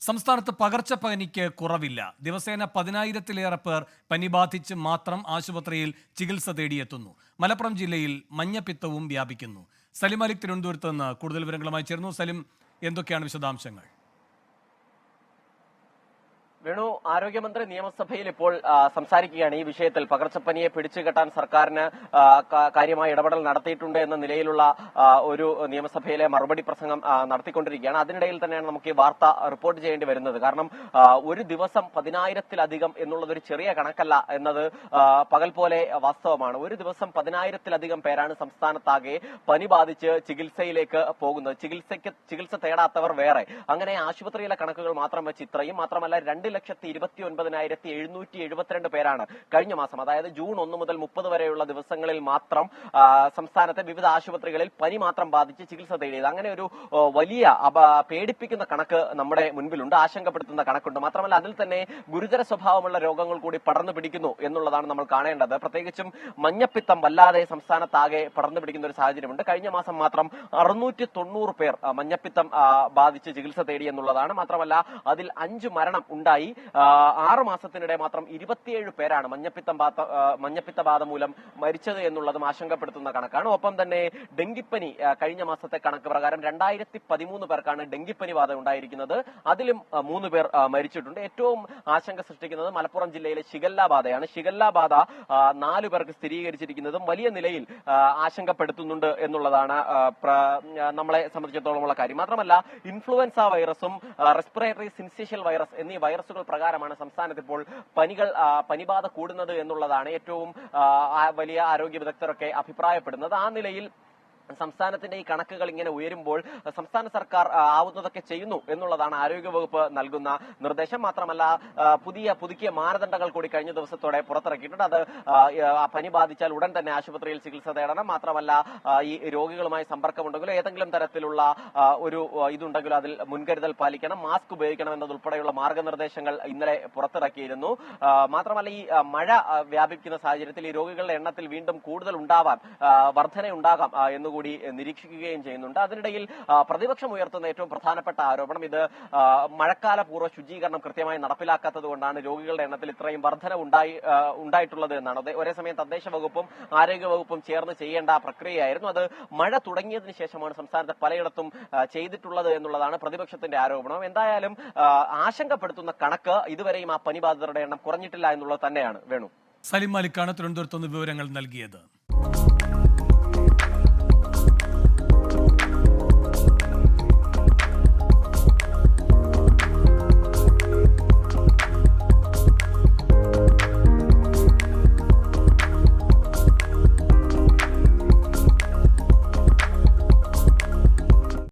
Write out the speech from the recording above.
സംസ്ഥാനത്ത് പകർച്ചപ്പനിക്ക് കുറവില്ല. ദിവസേന 10,000-ലേറെ പേർ പനി ബാധിച്ച് മാത്രം ആശുപത്രിയിൽ ചികിത്സ തേടിയെത്തുന്നു. മലപ്പുറം ജില്ലയിൽ മഞ്ഞപ്പിത്തവും വ്യാപിക്കുന്നു. സലിം അലിക് തിരുവനന്തപുരത്ത് നിന്ന് കൂടുതൽ വിവരങ്ങളുമായി ചേർന്നു. സലിം, എന്തൊക്കെയാണ് വിശദാംശങ്ങൾ? വേണു, ആരോഗ്യമന്ത്രി നിയമസഭയിൽ ഇപ്പോൾ സംസാരിക്കുകയാണ് ഈ വിഷയത്തിൽ. പകർച്ചപ്പനിയെ പിടിച്ചുകെട്ടാൻ സർക്കാരിന് കാര്യമായ ഇടപെടൽ നടത്തിയിട്ടുണ്ട് എന്ന നിലയിലുള്ള ഒരു നിയമസഭയിലെ മറുപടി പ്രസംഗം നടത്തിക്കൊണ്ടിരിക്കുകയാണ്. അതിനിടയിൽ തന്നെയാണ് നമുക്ക് ഈ വാർത്ത റിപ്പോർട്ട് ചെയ്യേണ്ടി വരുന്നത്. കാരണം ഒരു ദിവസം 10,000-ലധികം എന്നുള്ളതൊരു ചെറിയ കണക്കല്ല എന്നത് പകൽ പോലെ വാസ്തവമാണ്. ഒരു ദിവസം 10,000-ലധികം പേരാണ് സംസ്ഥാനത്താകെ പനി ബാധിച്ച് ചികിത്സയിലേക്ക് പോകുന്നത്. ചികിത്സ തേടാത്തവർ വേറെ. അങ്ങനെ ആശുപത്രിയിലെ കണക്കുകൾ മാത്രം വെച്ച് ഇത്രയും. മാത്രമല്ല 2,29,772 പേരാണ് കഴിഞ്ഞ മാസം, അതായത് ജൂൺ 1 മുതൽ 30 വരെയുള്ള ദിവസങ്ങളിൽ മാത്രം സംസ്ഥാനത്തെ വിവിധ ആശുപത്രികളിൽ പനി മാത്രം ബാധിച്ച് ചികിത്സ തേടിയത്. അങ്ങനെ ഒരു വലിയ പേടിപ്പിക്കുന്ന കണക്ക് നമ്മുടെ മുൻപിലുണ്ട്, ആശങ്കപ്പെടുത്തുന്ന കണക്കുണ്ട്. മാത്രമല്ല അതിൽ തന്നെ ഗുരുതര സ്വഭാവമുള്ള രോഗങ്ങൾ കൂടി പടർന്നു പിടിക്കുന്നു എന്നുള്ളതാണ് നമ്മൾ കാണേണ്ടത്. പ്രത്യേകിച്ചും മഞ്ഞപ്പിത്തം വല്ലാതെ സംസ്ഥാനത്താകെ പടർന്നു പിടിക്കുന്ന ഒരു സാഹചര്യമുണ്ട്. കഴിഞ്ഞ മാസം മാത്രം 690 പേർ മഞ്ഞപ്പിത്തം ബാധിച്ച് ചികിത്സ തേടി എന്നുള്ളതാണ്. മാത്രമല്ല അതിൽ 5 മരണം ഉണ്ടായി. 6 മാസത്തിനിടെ മാത്രം 27 പേരാണ് മഞ്ഞപ്പിത്ത ബാധ മൂലം മരിച്ചത് എന്നുള്ളതും ആശങ്കപ്പെടുത്തുന്ന കണക്കാണ്. ഒപ്പം തന്നെ ഡെങ്കിപ്പനി കഴിഞ്ഞ മാസത്തെ കണക്ക് പ്രകാരം 2013 പേർക്കാണ് ഡെങ്കിപ്പനി ബാധ ഉണ്ടായിരിക്കുന്നത്. അതിലും 3 പേർ മരിച്ചിട്ടുണ്ട്. ഏറ്റവും ആശങ്ക സൃഷ്ടിക്കുന്നത് മലപ്പുറം ജില്ലയിലെ ഷിഗല്ല ബാധയാണ്. ഷിഗല്ല ബാധ 4 പേർക്ക് സ്ഥിരീകരിച്ചിരിക്കുന്നതും വലിയ നിലയിൽ ആശങ്കപ്പെടുത്തുന്നുണ്ട് എന്നുള്ളതാണ് നമ്മളെ സംബന്ധിച്ചിടത്തോളമുള്ള കാര്യം. മാത്രമല്ല ഇൻഫ്ലുവൻസ വൈറസും റെസ്പിറേറ്ററി സിൻസിഷ്യൽ വൈറസ് എന്നീ വൈറസുകൾ പ്രകാരമാണ് സംസ്ഥാനത്ത് ഇപ്പോൾ പനിബാധ കൂടുന്നത് എന്നുള്ളതാണ് ഏറ്റവും വലിയ ആരോഗ്യ വിദഗ്ധരൊക്കെ അഭിപ്രായപ്പെടുന്നത്. ആ നിലയിൽ സംസ്ഥാനത്തിന്റെ ഈ കണക്കുകൾ ഇങ്ങനെ ഉയരുമ്പോൾ സംസ്ഥാന സർക്കാർ ആവുന്നതൊക്കെ ചെയ്യുന്നു എന്നുള്ളതാണ് ആരോഗ്യവകുപ്പ് നൽകുന്ന നിർദ്ദേശം. മാത്രമല്ല പുതുക്കിയ മാനദണ്ഡങ്ങൾ കൂടി കഴിഞ്ഞ ദിവസത്തോടെ പുറത്തിറക്കിയിട്ടുണ്ട്. അത് പനി ബാധിച്ചാൽ ഉടൻ തന്നെ ആശുപത്രിയിൽ ചികിത്സ തേടണം. മാത്രമല്ല ഈ രോഗികളുമായി സമ്പർക്കമുണ്ടെങ്കിലോ ഏതെങ്കിലും തരത്തിലുള്ള ഒരു ഇതുണ്ടെങ്കിലോ അതിൽ മുൻകരുതൽ പാലിക്കണം, മാസ്ക് ഉപയോഗിക്കണം എന്നതുൾപ്പെടെയുള്ള മാർഗനിർദ്ദേശങ്ങൾ ഇന്നലെ പുറത്തിറക്കിയിരുന്നു. മാത്രമല്ല ഈ മഴ വ്യാപിക്കുന്ന സാഹചര്യത്തിൽ ഈ രോഗികളുടെ എണ്ണത്തിൽ വീണ്ടും കൂടുതൽ വർധനയുണ്ടാകാം എന്നുകൂടി നിരീക്ഷിക്കുകയും ചെയ്യുന്നുണ്ട്. അതിനിടയിൽ പ്രതിപക്ഷം ഉയർത്തുന്ന ഏറ്റവും പ്രധാനപ്പെട്ട ആരോപണം ഇത് മഴക്കാല പൂർവ്വ ശുചീകരണം കൃത്യമായി നടപ്പിലാക്കാത്തത് കൊണ്ടാണ് രോഗികളുടെ എണ്ണത്തിൽ ഇത്രയും വർധന ഉണ്ടായിട്ടുള്ളത് എന്നാണ്. ഒരേസമയം തദ്ദേശ വകുപ്പും ആരോഗ്യ വകുപ്പും ചേർന്ന് ചെയ്യേണ്ട പ്രക്രിയയായിരുന്നു. അത് മഴ തുടങ്ങിയതിനു ശേഷമാണ് സംസ്ഥാനത്തെ പലയിടത്തും ചെയ്തിട്ടുള്ളത് എന്നുള്ളതാണ് പ്രതിപക്ഷത്തിന്റെ ആരോപണം. എന്തായാലും ആശങ്കപ്പെടുത്തുന്ന കണക്ക് ഇതുവരെയും ആ പനിബാധിതരുടെ എണ്ണം കുറഞ്ഞിട്ടില്ല എന്നുള്ളത് തന്നെയാണ്. വേണു, സലിം അലിക്കാണ് തിരുവനന്തപുരത്ത് നിന്ന് വിവരങ്ങൾ നൽകിയത്.